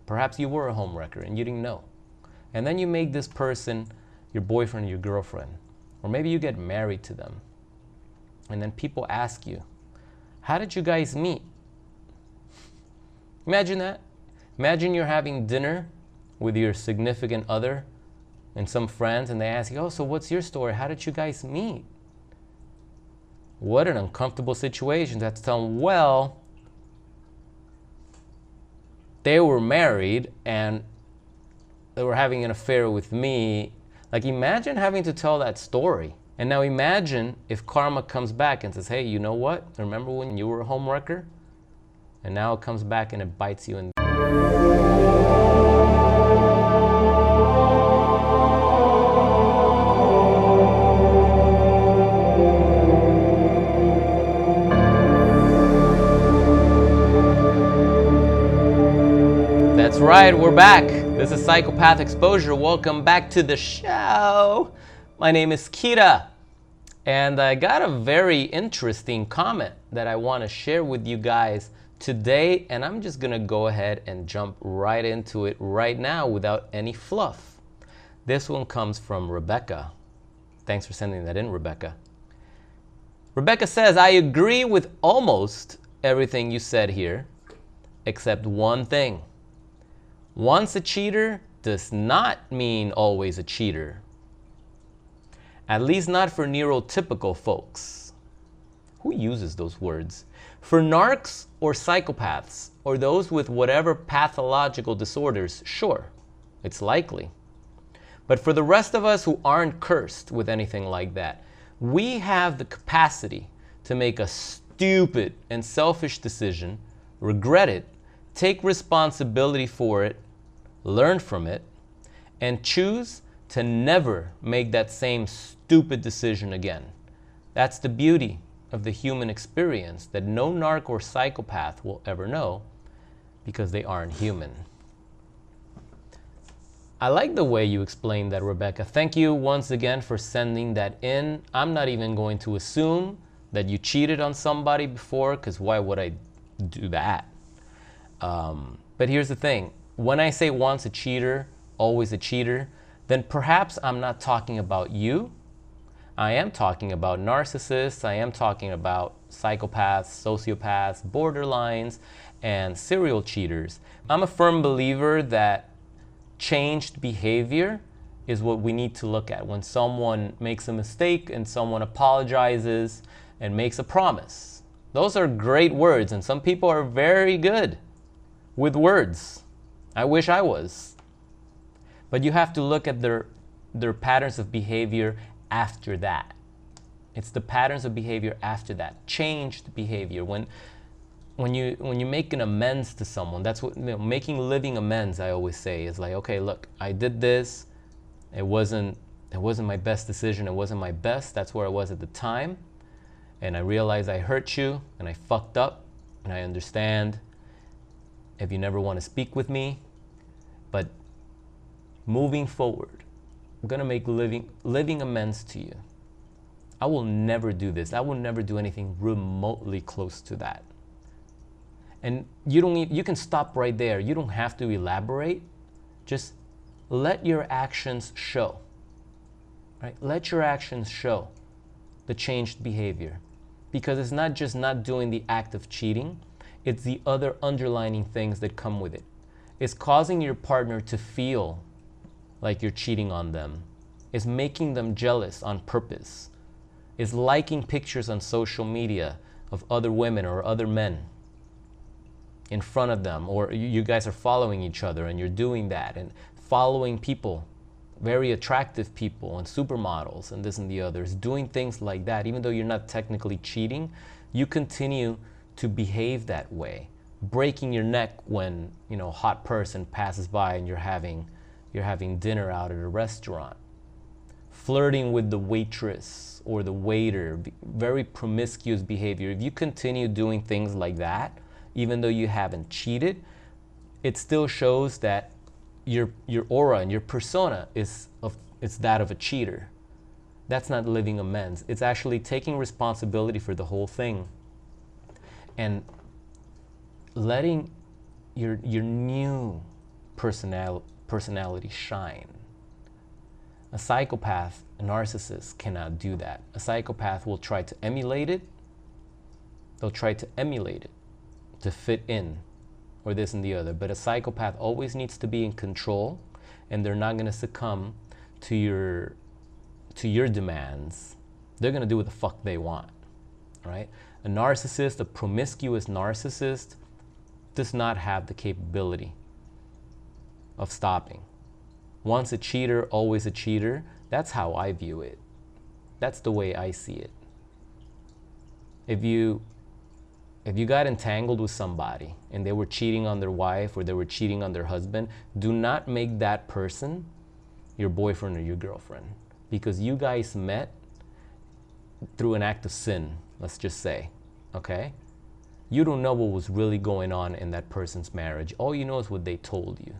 Perhaps you were a homewrecker and you didn't know. And then you make this person your boyfriend or your girlfriend. Or maybe you get married to them. And then people ask you, how did you guys meet? Imagine that. Imagine you're having dinner with your significant other and some friends, and they ask you, oh, so what's your story? How did you guys meet? What an uncomfortable situation. That's telling, well, they were married and they were having an affair with me. Like, imagine having to tell that story. And now imagine if karma comes back and says, hey, you know what? Remember when you were a homewrecker? And now it comes back and it bites you in. That's right, we're back. This is Psychopath Exposure. Welcome back to the show. My name is Kira, and I got a very interesting comment that I want to share with you guys today, and I'm just gonna go ahead and jump right into it right now without any fluff. This one comes from Rebecca. Thanks for sending that in, Rebecca. Rebecca says, I agree with almost everything you said here, except one thing. Once a cheater does not mean always a cheater. At least not for neurotypical folks. Who uses those words? For narcs or psychopaths, or those with whatever pathological disorders, sure, it's likely. But for the rest of us who aren't cursed with anything like that, we have the capacity to make a stupid and selfish decision, regret it, take responsibility for it, learn from it, and choose to never make that same stupid decision again. That's the beauty of the human experience that no narc or psychopath will ever know because they aren't human. I like the way you explained that, Rebecca. Thank you once again for sending that in. I'm not even going to assume that you cheated on somebody before, because why would I do that? But here's the thing. When I say once a cheater, always a cheater, then perhaps I'm not talking about you. I am talking about narcissists. I am talking about psychopaths, sociopaths, borderlines, and serial cheaters. I'm a firm believer that changed behavior is what we need to look at when someone makes a mistake and someone apologizes and makes a promise. Those are great words, and some people are very good with words. I wish I was. But you have to look at their patterns of behavior after that. It's the patterns of behavior after that. Changed behavior. When you make an amends to someone, that's what, making living amends, I always say, is like, okay, look, I did this. It wasn't my best decision. It wasn't my best. That's where I was at the time. And I realized I hurt you and I fucked up, and I understand if you never want to speak with me. But moving forward, I'm going to make living amends to you. I will never do this. I will never do anything remotely close to that. And you can stop right there. You don't have to elaborate. Just let your actions show. Right? Let your actions show the changed behavior. Because it's not just not doing the act of cheating, it's the other underlining things that come with it. It's causing your partner to feel like you're cheating on them. It's making them jealous on purpose. It's liking pictures on social media of other women or other men in front of them, or you guys are following each other and you're doing that, and following people, very attractive people and supermodels and this and the others, doing things like that. Even though you're not technically cheating, you continue to behave that way, breaking your neck when a hot person passes by and you're having dinner out at a restaurant, flirting with the waitress or the waiter, very promiscuous behavior. If you continue doing things like that, even though you haven't cheated, it still shows that your aura and your persona is that of a cheater. That's not living amends. It's actually taking responsibility for the whole thing and letting your new personality shine. A psychopath, a narcissist cannot do that. A psychopath will try to emulate it. They'll try to emulate it to fit in, or this and the other. But a psychopath always needs to be in control, and they're not going to succumb to your demands. They're going to do what the fuck they want, right? A narcissist, a promiscuous narcissist, does not have the capability of stopping. Once a cheater, always a cheater. That's how I view it. That's the way I see it. If you got entangled with somebody and they were cheating on their wife or they were cheating on their husband, do not make that person your boyfriend or your girlfriend, because you guys met through an act of sin, let's just say, okay? You don't know what was really going on in that person's marriage. All you know is what they told you.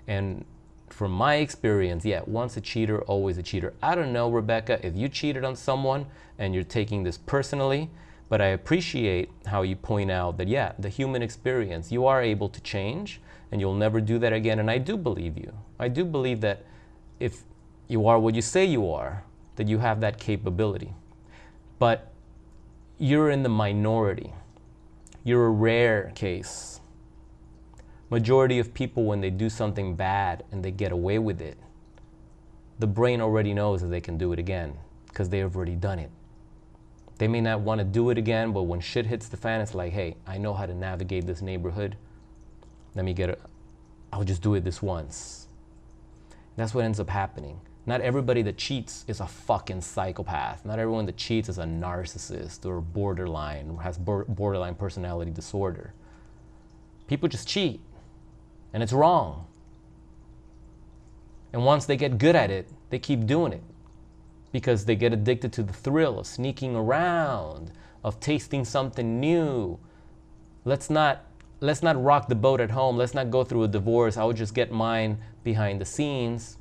And from my experience, yeah, once a cheater, always a cheater. I don't know, Rebecca, if you cheated on someone and you're taking this personally, but I appreciate how you point out that, yeah, the human experience, you are able to change and you'll never do that again. And I do believe you. I do believe that if you are what you say you are, that you have that capability. But you're in the minority. You're a rare case. Majority of people, when they do something bad and they get away with it, the brain already knows that they can do it again because they have already done it. They may not want to do it again, but when shit hits the fan, it's like, hey, I know how to navigate this neighborhood. I'll just do it this once. That's what ends up happening. Not everybody that cheats is a fucking psychopath. Not everyone that cheats is a narcissist or borderline, or has borderline personality disorder. People just cheat, and it's wrong. And once they get good at it, they keep doing it because they get addicted to the thrill of sneaking around, of tasting something new. Let's not rock the boat at home. Let's not go through a divorce. I would just get mine behind the scenes.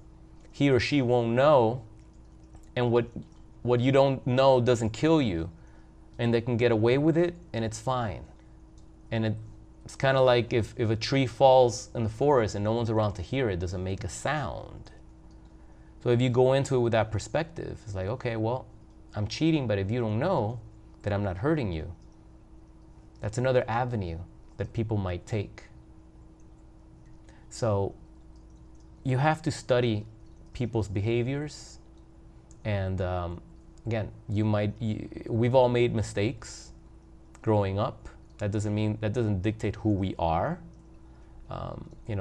He or she won't know, and what you don't know doesn't kill you, and they can get away with it, and it's fine. And it's kind of like if a tree falls in the forest and no one's around to hear it, doesn't make a sound. So if you go into it with that perspective, it's like, okay, well, I'm cheating, but if you don't know that I'm not hurting you, that's another avenue that people might take. So you have to study people's behaviors, and again, we've all made mistakes growing up. That doesn't dictate who we are.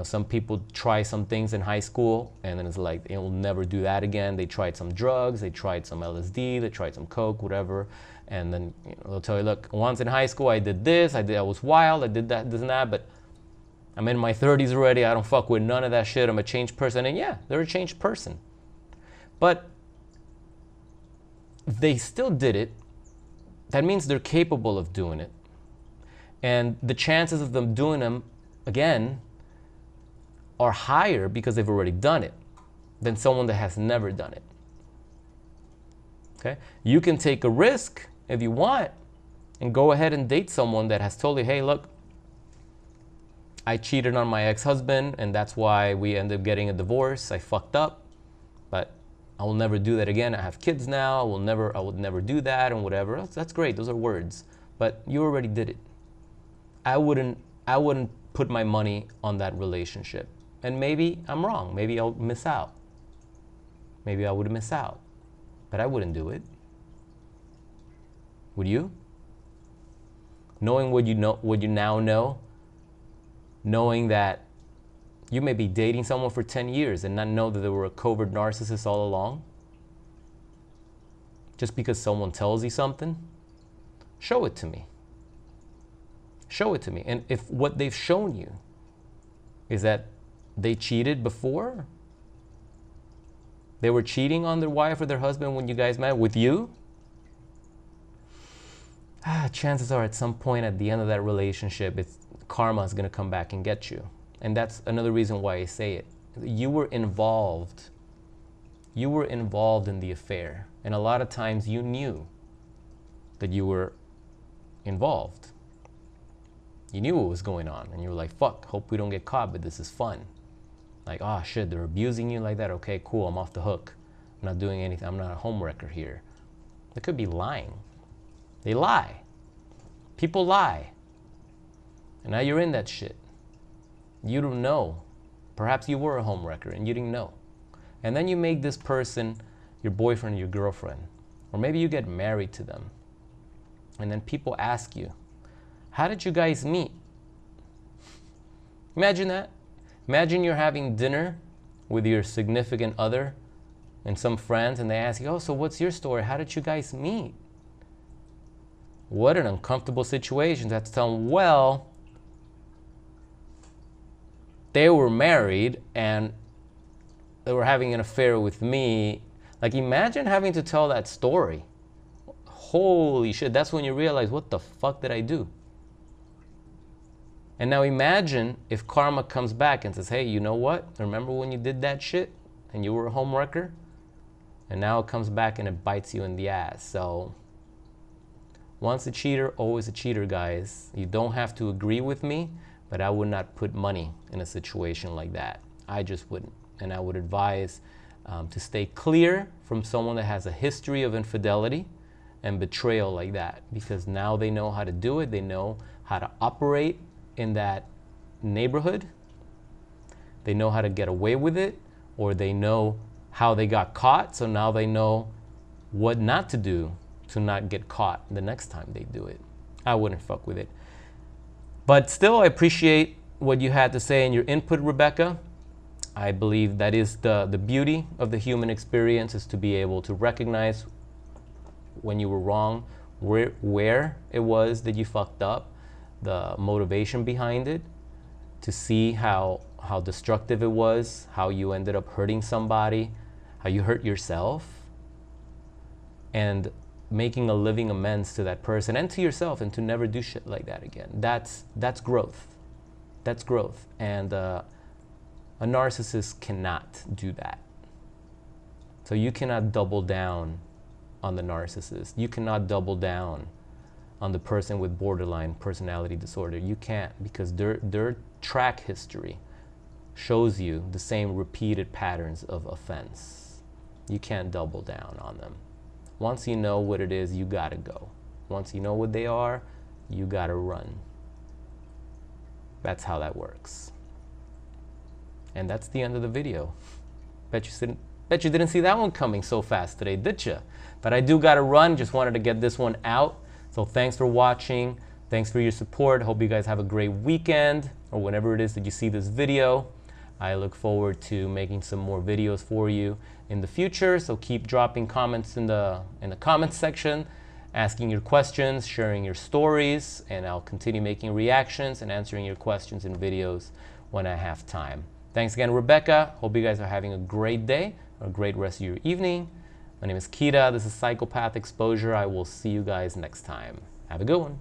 Some people try some things in high school and then it's like, they'll never do that again. They tried some drugs, they tried some LSD, they tried some coke, whatever, and then they'll tell you, look, once in high school I did this, I was wild, I did that, this and that, but I'm in my 30s already, I don't fuck with none of that shit, I'm a changed person. And yeah, they're a changed person. But they still did it. That means they're capable of doing it. And the chances of them doing them again are higher because they've already done it than someone that has never done it. Okay? You can take a risk if you want and go ahead and date someone that has told you, hey, look, I cheated on my ex-husband and that's why we ended up getting a divorce. I fucked up, but I will never do that again. I have kids now. I would never do that and whatever. That's great. Those are words, but you already did it. I wouldn't put my money on that relationship. And maybe I'm wrong. Maybe I'll miss out. Maybe I would miss out, but I wouldn't do it. Would you? Knowing what you now know, knowing that you may be dating someone for 10 years and not know that they were a covert narcissist all along? Just because someone tells you something? Show it to me. Show it to me. And if what they've shown you is that they cheated before, they were cheating on their wife or their husband when you guys met with you, chances are at some point at the end of that relationship, karma is going to come back and get you. And that's another reason why I say it. You were involved. You were involved in the affair. And a lot of times you knew that you were involved. You knew what was going on, and you were like, fuck, hope we don't get caught, but this is fun. Like, oh shit, they're abusing you like that? Okay, cool, I'm off the hook. I'm not doing anything, I'm not a homewrecker here. They could be lying. They lie. People lie. And now you're in that shit. You don't know. Perhaps you were a homewrecker and you didn't know. And then you make this person your boyfriend or your girlfriend. Or maybe you get married to them. And then people ask you, how did you guys meet? Imagine that. Imagine you're having dinner with your significant other and some friends, and they ask you, oh, so what's your story? How did you guys meet? What an uncomfortable situation to have to tell them, well, they were married and they were having an affair with me. Like, imagine having to tell that story. Holy shit, that's when you realize, what the fuck did I do? And now imagine if karma comes back and says, hey, you know what? Remember when you did that shit and you were a homewrecker? And now it comes back and it bites you in the ass. So once a cheater, always a cheater, guys. You don't have to agree with me, but I would not put money in a situation like that. I just wouldn't. And I would advise to stay clear from someone that has a history of infidelity and betrayal like that, because now they know how to do it. They know how to operate in that neighborhood. They know how to get away with it, or they know how they got caught, so now they know what not to do to not get caught the next time they do it. I wouldn't fuck with it. But still, I appreciate what you had to say and your input, Rebecca. I believe that is the beauty of the human experience, is to be able to recognize when you were wrong, where it was that you fucked up, the motivation behind it, to see how destructive it was, how you ended up hurting somebody, how you hurt yourself, and making a living amends to that person and to yourself, and to never do shit like that again. That's growth. That's growth. And a narcissist cannot do that. So you cannot double down on the narcissist. You cannot double down on the person with borderline personality disorder. You can't, because their track history shows you the same repeated patterns of offense. You can't double down on them. Once you know what it is, you gotta go. Once you know what they are, you gotta run. That's how that works. And that's the end of the video. Bet you didn't see that one coming so fast today, did you? But I do gotta run, just wanted to get this one out. So thanks for watching. Thanks for your support. Hope you guys have a great weekend, or whenever it is that you see this video. I look forward to making some more videos for you in the future. So keep dropping comments in the comments section, asking your questions, sharing your stories, and I'll continue making reactions and answering your questions in videos when I have time. Thanks again, Rebecca. Hope you guys are having a great day, or a great rest of your evening. My name is Kita. This is Psychopath Exposure. I will see you guys next time. Have a good one.